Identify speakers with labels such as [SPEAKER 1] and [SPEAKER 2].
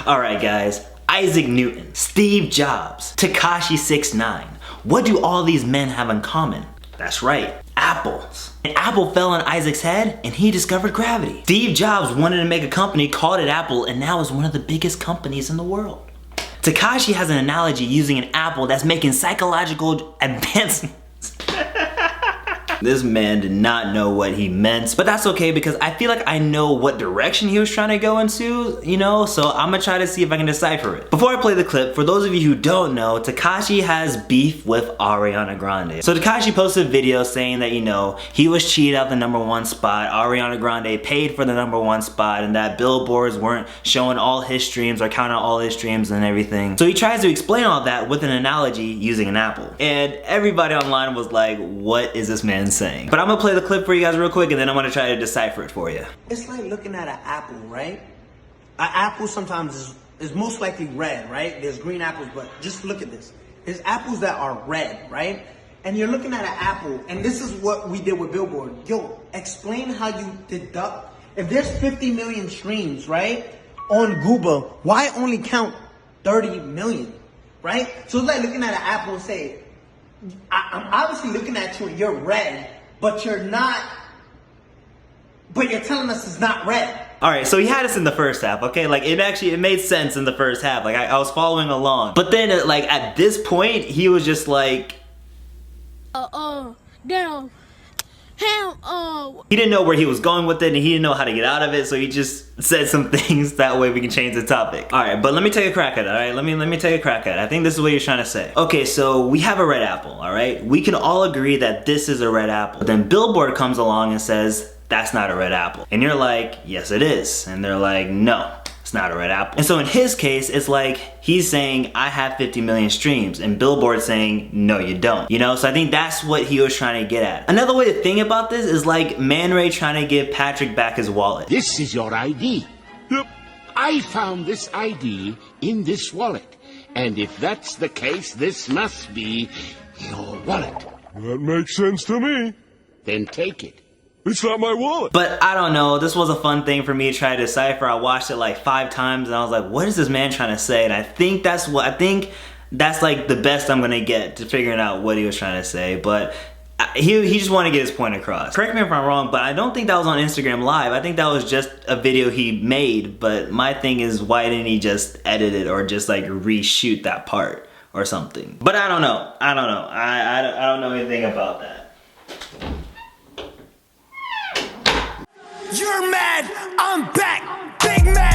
[SPEAKER 1] Alright guys, Isaac Newton, Steve Jobs, Tekashi 6ix9ine. What do all these men have in common? That's right, apples. An apple fell on Isaac's head and he discovered gravity. Steve Jobs wanted to make a company, called it Apple, and now is one of the biggest companies in the world. Tekashi has an analogy using an apple that's making psychological advancements. This man did not know what he meant, but that's okay because I feel like I know what direction he was trying to go into, you know, so I'm gonna try to see if I can decipher it. Before I play the clip, for those of you who don't know, Tekashi has beef with Ariana Grande. So Tekashi posted a video saying that, you know, he was cheated out the #1 spot, Ariana Grande paid for the #1 spot, and that Billboards weren't showing all his streams or counting all his streams and everything. So he tries to explain all that with an analogy using an apple. And everybody online was like, what is this man saying? But I'm gonna play the clip for you guys real quick and then I'm gonna try to decipher it for you.
[SPEAKER 2] It's like looking at an apple, right? An apple sometimes is most likely red, right? There's green apples, but just look at this. There's apples that are red, right? And you're looking at an apple, and this is what we did with Billboard. Yo, explain how you deduct. If there's 50 million streams, right, on Google, why only count 30 million, right? So it's like looking at an apple and say, I'm obviously looking at you and you're red, but you're not, but you're telling us it's not red.
[SPEAKER 1] Alright, so he had us in the first half, okay? Like, it made sense in the first half. Like, I was following along. But then, like, at this point, he was just like...
[SPEAKER 3] Damn.
[SPEAKER 1] He didn't know where he was going with it, and he didn't know how to get out of it, so he just said some things, that way we can change the topic. Alright, but let me take a crack at it, alright? Let me take a crack at it. I think this is what you're trying to say. Okay, so we have a red apple, alright? We can all agree that this is a red apple. But then Billboard comes along and says, that's not a red apple. And you're like, yes it is. And they're like, no. It's not a red apple. And so in his case, it's like he's saying, I have 50 million streams, and Billboard saying, no you don't. You know, so I think that's what he was trying to get at. Another way to think about this is like Man Ray trying to give Patrick back his wallet.
[SPEAKER 4] This is your ID. Yep. I found this ID in this wallet. And if that's the case, this must be your wallet.
[SPEAKER 5] That makes sense to me.
[SPEAKER 4] Then take it.
[SPEAKER 5] It's not my wallet.
[SPEAKER 1] But I don't know, this was a fun thing for me to try to decipher. I watched it like 5 times and I was like, what is this man trying to say? And I think that's like the best I'm gonna get to figuring out what he was trying to say. But he just wanted to get his point across. Correct me if I'm wrong, but I don't think that was on Instagram Live. I think that was just a video he made. But my thing is, why didn't he just edit it or just like reshoot that part or something? But I don't know. I don't know anything about that.
[SPEAKER 6] You're mad, I'm back, big mad.